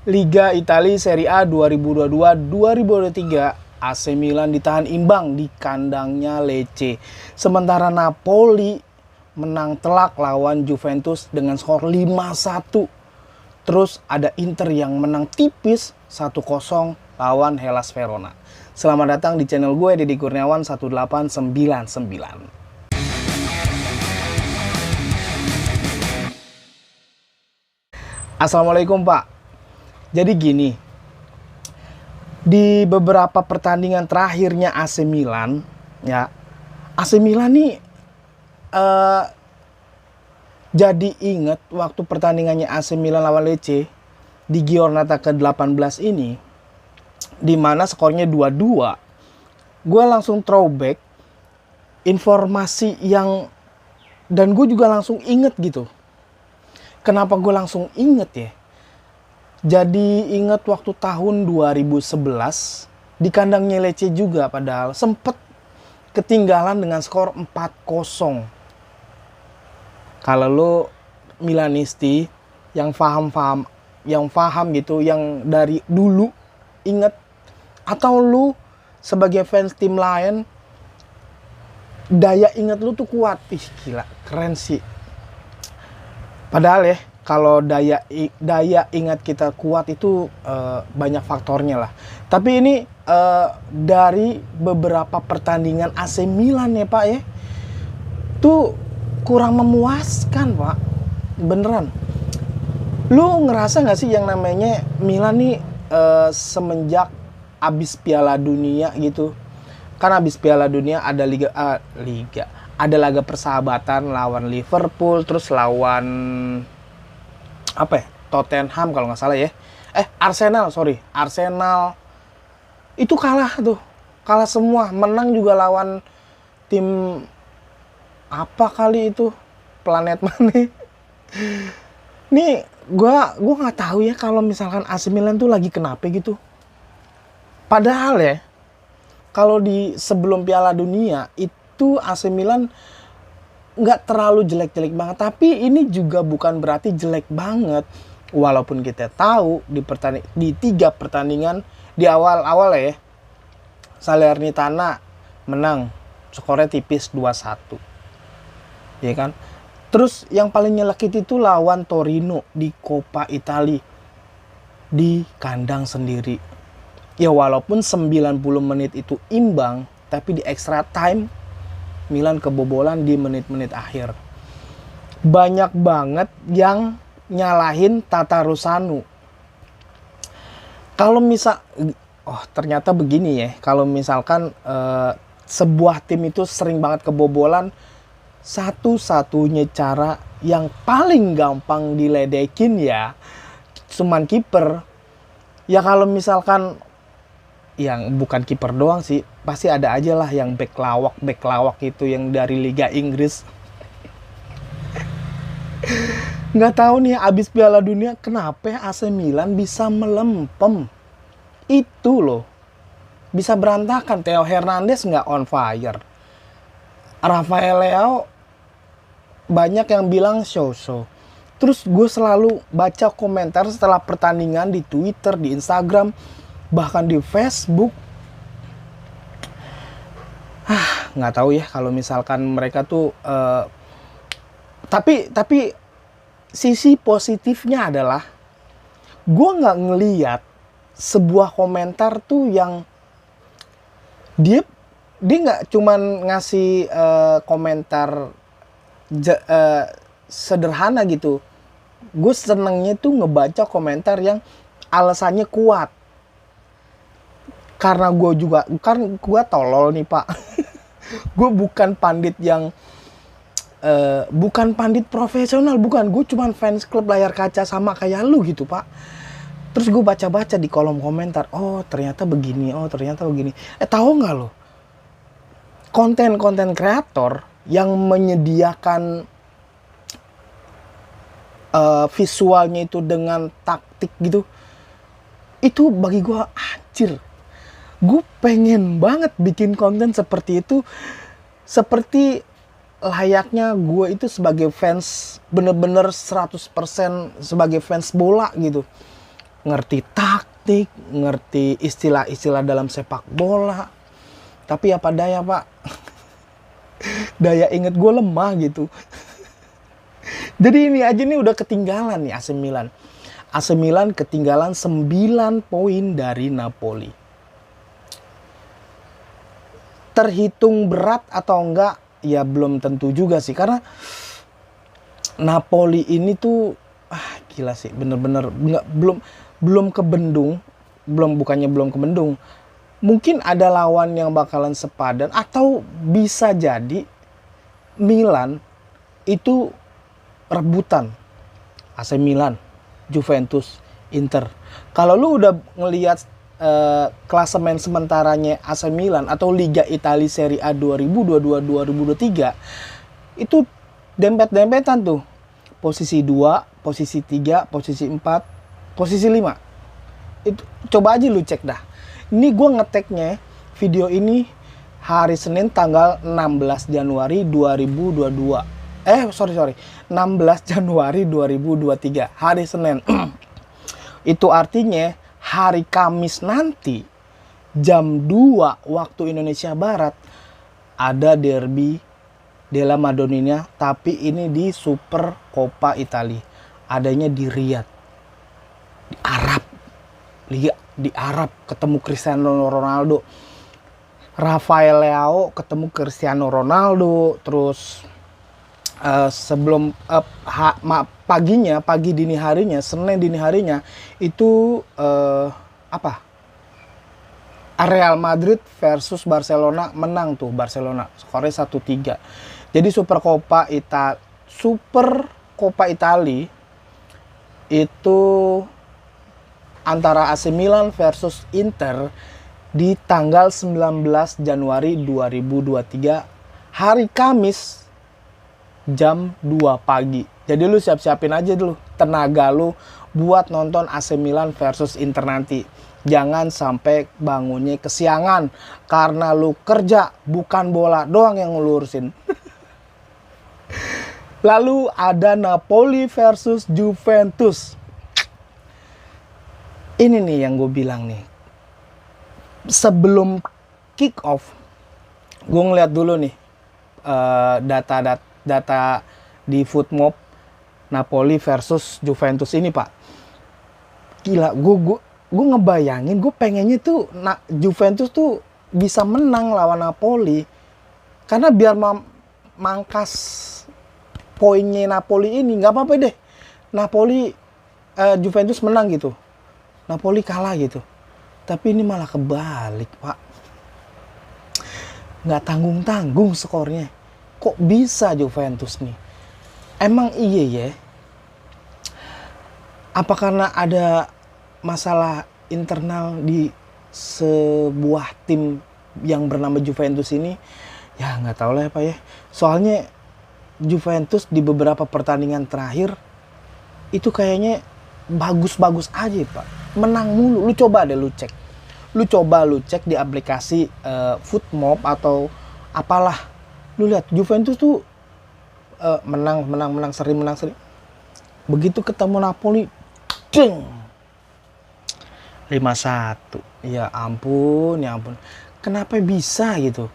Liga Italia Serie A 2022-2023, AC Milan ditahan imbang di kandangnya Lecce. Sementara Napoli menang telak lawan Juventus dengan skor 5-1. Terus ada Inter yang menang tipis 1-0 lawan Hellas Verona. Selamat datang di channel gue, Deddy Kurniawan 1899. Assalamualaikum Pak. Jadi gini, di beberapa pertandingan terakhirnya AC Milan, ya, AC Milan nih jadi inget waktu pertandingannya AC Milan lawan Lecce di Giornata ke-18 ini, di mana skornya 2-2. Gue langsung throwback informasi dan gue juga langsung inget gitu. Kenapa gue langsung inget ya? Jadi inget waktu tahun 2011 di kandangnya Lecce juga, padahal sempet ketinggalan dengan skor 4-0. Kalau lo Milanisti yang paham gitu, yang dari dulu inget, atau lu sebagai fans tim lain, daya inget lu tuh kuat. Ih gila, keren sih. Padahal ya, kalau daya ingat kita kuat itu banyak faktornya lah. Tapi ini dari beberapa pertandingan AC Milan ya Pak ya, tuh kurang memuaskan Pak, beneran. Lu ngerasa nggak sih yang namanya Milan nih semenjak abis Piala Dunia gitu? Kan abis Piala Dunia ada ada laga persahabatan lawan Liverpool, terus lawan apa ya, Tottenham kalau nggak salah ya, Arsenal itu kalah semua. Menang juga lawan tim apa kali itu, planet mana. Nih gua nggak tahu ya kalau misalkan AC Milan tuh lagi kenapa gitu. Padahal ya, kalau di sebelum Piala Dunia itu AC Milan nggak terlalu jelek-jelek banget, tapi ini juga bukan berarti jelek banget. Walaupun kita tahu di 3 pertandingan di awal-awal ya, Salernitana menang, skornya tipis 2-1, ya kan. Terus yang paling nyelekit itu lawan Torino di Coppa Italia di kandang sendiri. Ya walaupun 90 menit itu imbang, tapi di extra time Milan kebobolan di menit-menit akhir. Banyak banget yang nyalahin Tatarusanu. Kalau ternyata begini ya, kalau misalkan sebuah tim itu sering banget kebobolan, satu-satunya cara yang paling gampang diledekin ya cuman kiper. Ya kalau misalkan yang bukan kiper doang sih, pasti ada aja lah yang back lawak itu yang dari Liga Inggris. Nggak tahu nih, abis Piala Dunia kenapa AC Milan bisa melempem itu loh, bisa berantakan. Theo Hernandez nggak on fire, Rafael Leao banyak yang bilang so-so. Terus gue selalu baca komentar setelah pertandingan di Twitter, di Instagram, bahkan di Facebook. Nggak tahu ya kalau misalkan mereka tuh tapi sisi positifnya adalah gue nggak ngeliat sebuah komentar tuh yang dia nggak cuman ngasih komentar sederhana gitu. Gue senengnya tuh ngebaca komentar yang alasannya kuat. Karena gue tolol nih Pak. Gue bukan pandit bukan pandit profesional, bukan. Gue cuman fans klub layar kaca sama kayak lu gitu Pak. Terus gue baca-baca di kolom komentar, oh ternyata begini, oh ternyata begini. Tahu nggak lo? Konten-konten kreator yang menyediakan visualnya itu dengan taktik gitu, itu bagi gue anjir. Gue pengen banget bikin konten seperti itu, seperti layaknya gue itu sebagai fans, bener-bener 100% sebagai fans bola gitu. ngerti taktik, ngerti istilah-istilah dalam sepak bola. Tapi apa daya Pak, daya inget gue lemah gitu. Jadi ini aja nih udah ketinggalan nih AC Milan. AC Milan ketinggalan 9 poin dari Napoli. Terhitung berat atau enggak? Ya belum tentu juga sih. Karena Napoli ini tuh gila sih, bener-bener belum kebendung. Belum kebendung. Mungkin ada lawan yang bakalan sepadan, atau bisa jadi Milan itu rebutan AC Milan, Juventus, Inter. Kalau lu udah ngelihat klasemen sementaranya AC Milan atau Liga Italia Serie A 2022-2023, itu dempet-dempetan tuh. Posisi 2, posisi 3, posisi 4, posisi 5. Itu coba aja lu cek dah. Ini gue ngeteknya video ini hari Senin tanggal 16 Januari 2022. 16 Januari 2023, hari Senin. Itu artinya hari Kamis nanti jam 2 waktu Indonesia Barat ada derby della Madonnina, tapi ini di Super Coppa Italia. Adanya di Riyadh, di Arab. Liga di Arab, ketemu Cristiano Ronaldo. Rafael Leao ketemu Cristiano Ronaldo. Terus sebelum pagi dini harinya, Senin dini harinya itu Real Madrid versus Barcelona, menang tuh Barcelona, skornya 1-3. Jadi Super Coppa Italia itu antara AC Milan versus Inter di tanggal 19 Januari 2023, hari Kamis jam 2 pagi. Jadi lu siap-siapin aja dulu tenaga lu buat nonton AC Milan versus Inter nanti. Jangan sampai bangunnya kesiangan karena lu kerja, bukan bola doang yang ngelurusin. Lalu ada Napoli versus Juventus. Ini nih yang gue bilang nih. Sebelum kick off, gue ngeliat dulu nih data di Footmob Napoli versus Juventus ini Pak. Gila, gue ngebayangin, gue pengennya tuh Juventus tuh bisa menang lawan Napoli. Karena biar mangkas poinnya Napoli ini, nggak apa-apa deh. Juventus menang gitu, Napoli kalah gitu. Tapi ini malah kebalik Pak. Nggak tanggung-tanggung skornya. Kok bisa Juventus nih? Emang iya ya? Apa karena ada masalah internal di sebuah tim yang bernama Juventus ini? Ya nggak tahu lah ya Pak ya. Soalnya Juventus di beberapa pertandingan terakhir itu kayaknya bagus-bagus aja Pak. Menang mulu. Lu coba deh lu cek. Lu cek di aplikasi Footmob atau apalah. Lu lihat Juventus tuh menang seri. Begitu ketemu Napoli, ding, 5-1. Ya ampun. Kenapa bisa gitu?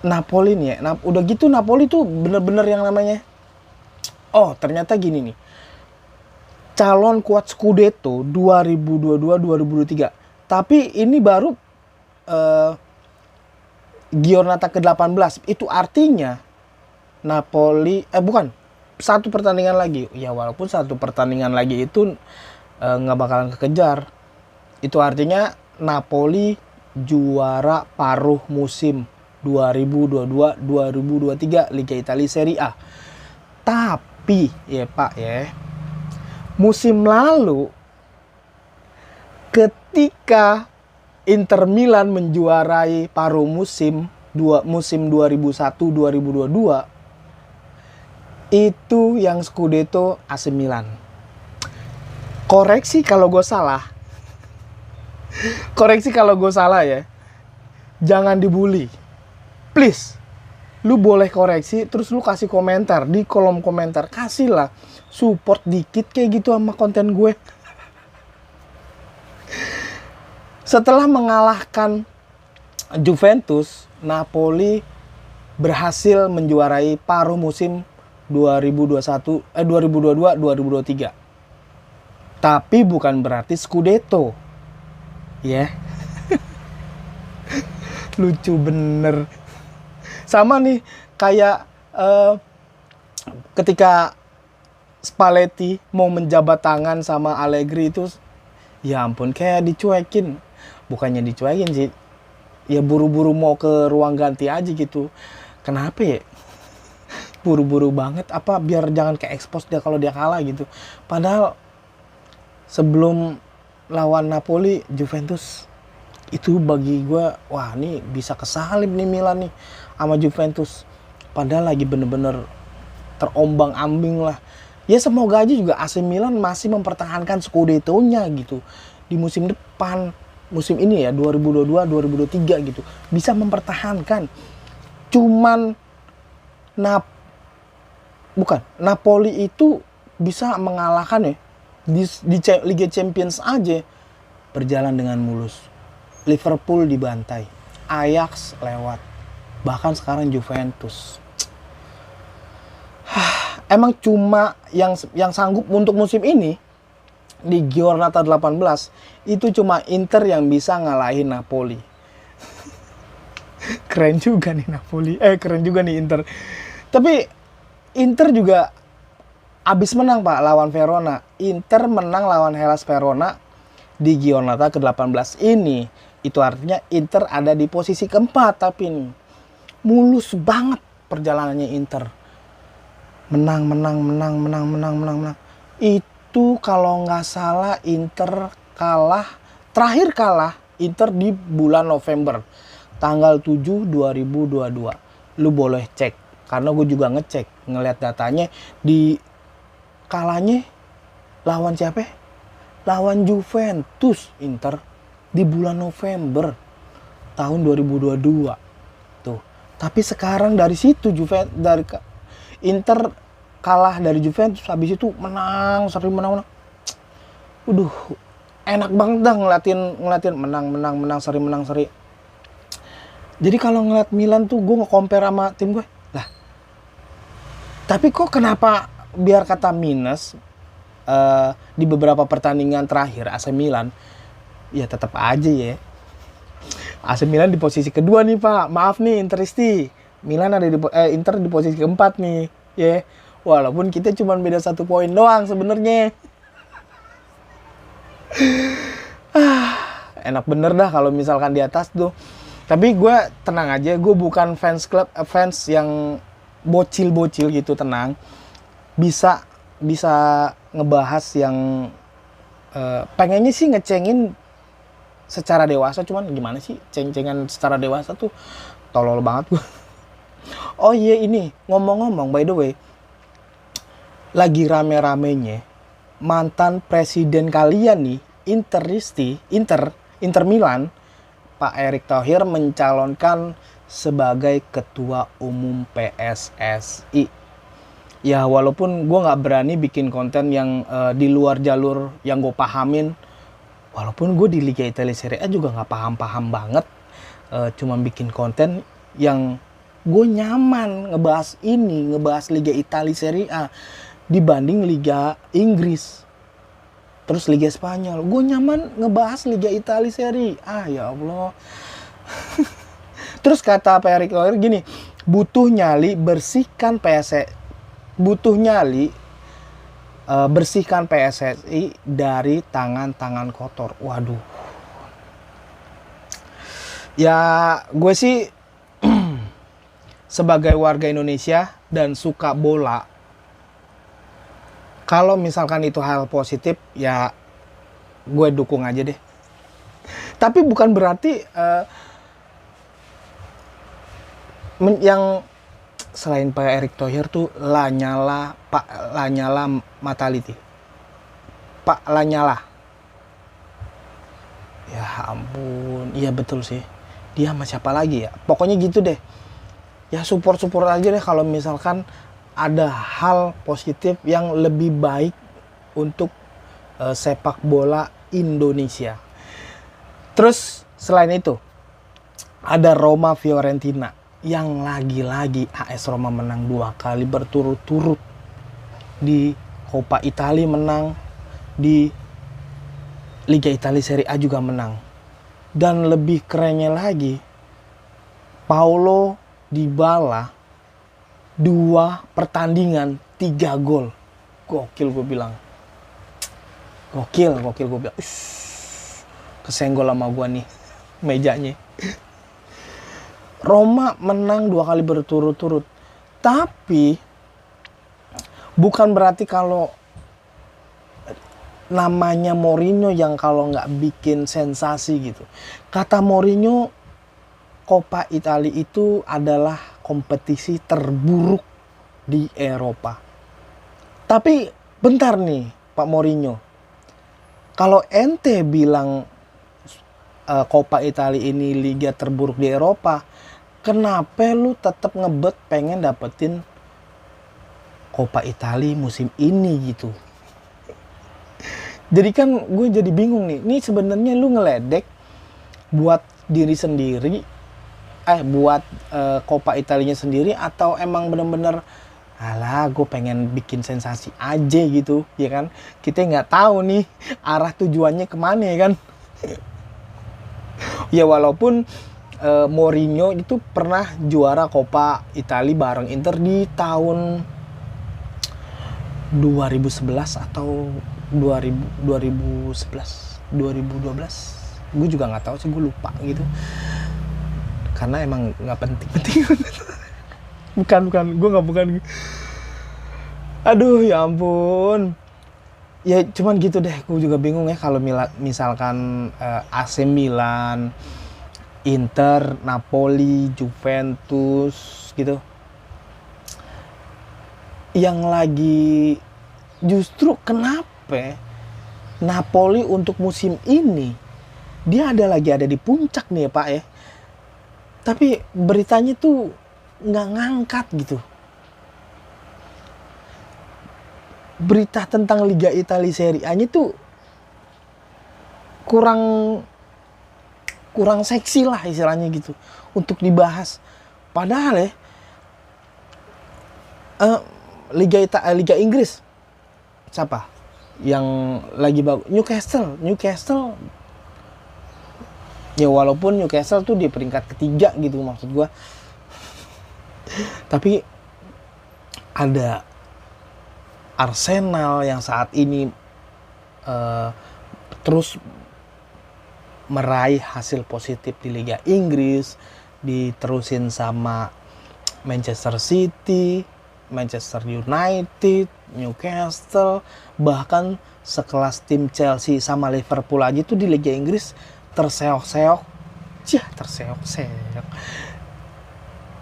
Napoli nih ya. Udah gitu Napoli tuh bener-bener yang namanya, oh ternyata gini nih. Calon kuat Scudetto 2022-2023. Tapi ini baru Giornata ke-18. Itu artinya Napoli satu pertandingan lagi. Ya walaupun satu pertandingan lagi itu nggak bakalan kekejar. Itu artinya Napoli juara paruh musim 2022-2023 Liga Italia Serie A. Tapi ya Pak ya, musim lalu ketika Inter Milan menjuarai paruh musim 2001-2022, itu yang Scudetto AC Milan. Koreksi kalau gue salah. Ya. Jangan dibully. Please. Lu boleh koreksi, terus lu kasih komentar di kolom komentar. Kasihlah support dikit kayak gitu sama konten gue. Setelah mengalahkan Juventus, Napoli berhasil menjuarai paruh musim 2022-2023. Tapi bukan berarti Scudetto. Ya. Yeah. Lucu bener. Sama nih kayak ketika Spalletti mau menjabat tangan sama Allegri itu, ya ampun, kayak dicuekin. Bukannya dicuekin sih, ya buru-buru mau ke ruang ganti aja gitu. Kenapa ya? Buru-buru banget, apa biar jangan ke expose dia kalau dia kalah gitu. Padahal sebelum lawan Napoli, Juventus itu bagi gue, wah ini bisa kesalip nih Milan nih sama Juventus. Padahal lagi bener-bener terombang-ambing lah. Ya semoga aja juga AC Milan masih mempertahankan Scudetto-nya gitu di musim depan. Musim ini ya 2022-2023 gitu. Bisa mempertahankan. Cuman Napoli itu bisa mengalahkan ya di Liga Champions aja berjalan dengan mulus. Liverpool dibantai, Ajax lewat, bahkan sekarang Juventus. Emang cuma yang sanggup untuk musim ini di Giornata 18 itu cuma Inter yang bisa ngalahin Napoli. Keren juga nih Napoli, keren juga nih Inter. Tapi Inter juga abis menang Pak lawan Verona. Inter menang lawan Hellas Verona di Giornata ke-18 ini. Itu artinya Inter ada di posisi keempat, tapi nih mulus banget perjalanannya Inter. Menang. Itu kalau nggak salah Inter terakhir kalah Inter di bulan November. Tanggal 7 2022. Lu boleh cek, karena gue juga ngecek, ngeliat datanya di kalahnya lawan siapa? Lawan Juventus Inter. Di bulan November tahun 2022 tuh. Tapi sekarang dari situ Inter kalah dari Juventus, habis itu menang, sering menang. Enak banget dah ngeliatin menang, seri. Jadi kalau ngeliat Milan tuh gue nge-compare sama tim gue. Lah. Tapi kok kenapa biar kata minus di beberapa pertandingan terakhir AC Milan, ya tetap aja ya. AC Milan di posisi kedua nih Pak. Maaf nih Interisti. Milan ada Inter di posisi keempat nih. Ya. Walaupun kita cuma beda 1 poin doang sebenarnya. Enak bener dah kalau misalkan di atas tuh. Tapi gue tenang aja. Gue bukan fans yang bocil gitu, tenang. Bisa ngebahas yang pengennya sih ngecengin secara dewasa, cuman gimana sih ceng-cengan secara dewasa tuh tolol banget gue. Oh iya, ini ngomong-ngomong, by the way, lagi rame-ramenya mantan presiden kalian nih, Inter Milan, Pak Erick Thohir mencalonkan sebagai ketua umum PSSI. Ya walaupun gue nggak berani bikin konten yang di luar jalur yang gue pahamin. Walaupun gue di Liga Italia Serie A juga nggak paham banget, cuma bikin konten yang gue nyaman ngebahas Liga Italia Serie A dibanding Liga Inggris, terus Liga Spanyol. Gue nyaman ngebahas Liga Italia Serie A, ya Allah. Terus kata Pak Erick Thohir gini, butuh nyali bersihkan PSSI dari tangan-tangan kotor. Waduh. Ya gue sih sebagai warga Indonesia dan suka bola, kalau misalkan itu hal positif ya gue dukung aja deh. Tapi bukan berarti yang selain Pak Erick Thohir tuh Pak Lanyala Mataliti. Pak Lanyala. Ya ampun, iya betul sih. Dia sama siapa lagi ya? Pokoknya gitu deh. ya support aja deh kalau misalkan ada hal positif yang lebih baik untuk sepak bola Indonesia. Terus selain itu ada Roma Fiorentina yang lagi-lagi AS Roma menang 2 kali berturut-turut, di Coppa Italia menang, di Liga Italia Serie A juga menang. Dan lebih kerennya lagi, Paulo Dybala 2 pertandingan 3 gol. Gokil gue bilang. Gokil gue bilang. Kesenggol sama gue nih mejanya. Roma menang 2 kali berturut-turut. Tapi bukan berarti kalau namanya Mourinho yang kalau nggak bikin sensasi gitu. Kata Mourinho, Coppa Italia itu adalah kompetisi terburuk di Eropa. Tapi bentar nih Pak Mourinho, kalau ente bilang Coppa Italia ini liga terburuk di Eropa, kenapa lu tetap ngebet pengen dapetin Coppa Italia musim ini gitu? Jadi kan gue jadi bingung nih. Ini sebenarnya lu ngeledek buat diri sendiri, buat Coppa Italianya sendiri, atau emang bener-bener alah gue pengen bikin sensasi aja gitu, ya kan? Kita nggak tahu nih arah tujuannya kemana, ya kan? Ya walaupun Mourinho itu pernah juara Coppa Italia bareng Inter di tahun 2011 atau 2012, gue juga nggak tahu sih, gue lupa gitu. Karena emang nggak penting. bukan aduh ya ampun, ya cuman gitu deh. Gue juga bingung ya kalau misalkan AC Milan, Inter, Napoli, Juventus gitu yang lagi, justru kenapa Napoli untuk musim ini dia ada di puncak nih ya Pak ya, tapi beritanya tuh nggak ngangkat gitu. Berita tentang Liga Italia Serie A-nya tuh kurang seksi lah istilahnya gitu untuk dibahas. Padahal ya Liga Inggris siapa yang lagi bagus? Newcastle ya, walaupun Newcastle tuh di peringkat ketiga gitu maksud gue, tapi ada Arsenal yang saat ini terus meraih hasil positif di Liga Inggris, diterusin sama Manchester City, Manchester United, Newcastle, bahkan sekelas tim Chelsea sama Liverpool aja tuh di Liga Inggris terseok-seok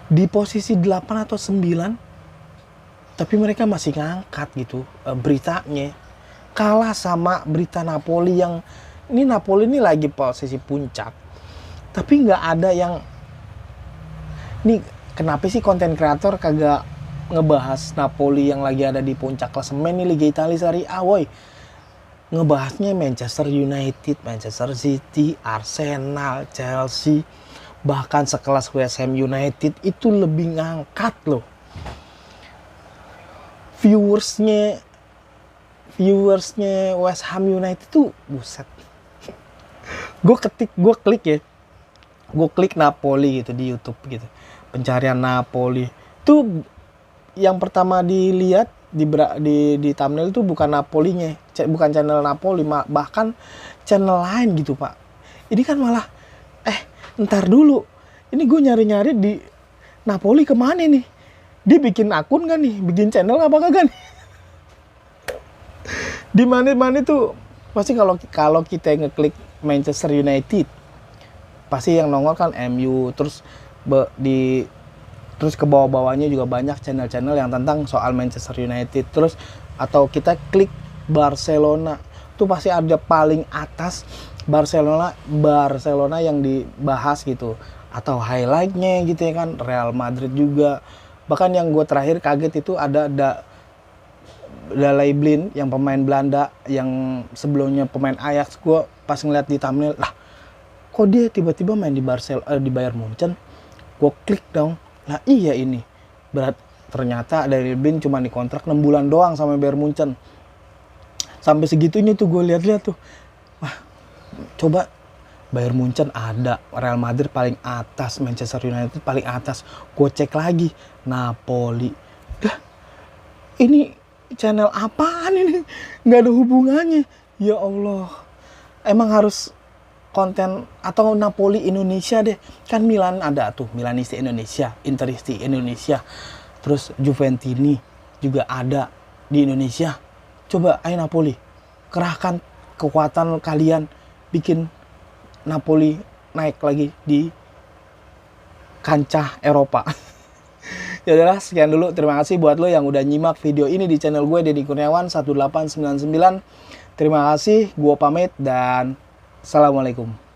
di posisi 8 atau 9, tapi mereka masih ngangkat gitu beritanya. Kalah sama berita Napoli yang ini, Napoli ini lagi posisi puncak, tapi nggak ada yang nih. Kenapa sih konten kreator kagak ngebahas Napoli yang lagi ada di puncak klasemen nih Liga Italia Serie A, woi? Ngebahasnya Manchester United, Manchester City, Arsenal, Chelsea, bahkan sekelas West Ham United itu lebih ngangkat loh. Viewersnya West Ham United tuh buset. Gue klik Napoli gitu di YouTube gitu, pencarian Napoli tuh yang pertama dilihat di thumbnail itu bukan Napolinya, bukan channel Napoli, bahkan channel lain gitu Pak. Ini kan malah ntar dulu, ini gue nyari-nyari di Napoli kemana nih? Dia bikin akun kan nih, bikin channel apa kagak nih? Di mana tuh pasti kalau kita ngeklik Manchester United pasti yang nongol kan MU, terus terus ke bawah-bawahnya juga banyak channel-channel yang tentang soal Manchester United. Terus atau kita klik Barcelona, tuh pasti ada paling atas Barcelona yang dibahas gitu. atau highlightnya gitu ya kan, Real Madrid juga. Bahkan yang gue terakhir kaget itu ada Daley Blind yang pemain Belanda yang sebelumnya pemain Ajax. Gue pas ngeliat di thumbnail, lah kok dia tiba-tiba main di di Bayern Munchen. Gue klik dong, lah iya ini ternyata Daley Blind cuma dikontrak 6 bulan doang sama Bayern Munchen. Sampai segitunya tuh gue lihat-lihat tuh, wah coba Bayern Munchen ada, Real Madrid paling atas, Manchester United paling atas. Gue cek lagi, Napoli. Dah, ini channel apaan ini? Nggak ada hubungannya. Ya Allah. Emang harus konten atau Napoli Indonesia deh. Kan Milan ada tuh, Milanisti Indonesia, Interisti Indonesia. Terus Juventini juga ada di Indonesia. Coba ayo Napoli, kerahkan kekuatan kalian bikin Napoli naik lagi di kancah Eropa. Ya udahlah, sekian dulu. Terima kasih buat lo yang udah nyimak video ini di channel gue, Deddy Kurniawan 1899. Terima kasih, gue pamit dan assalamualaikum.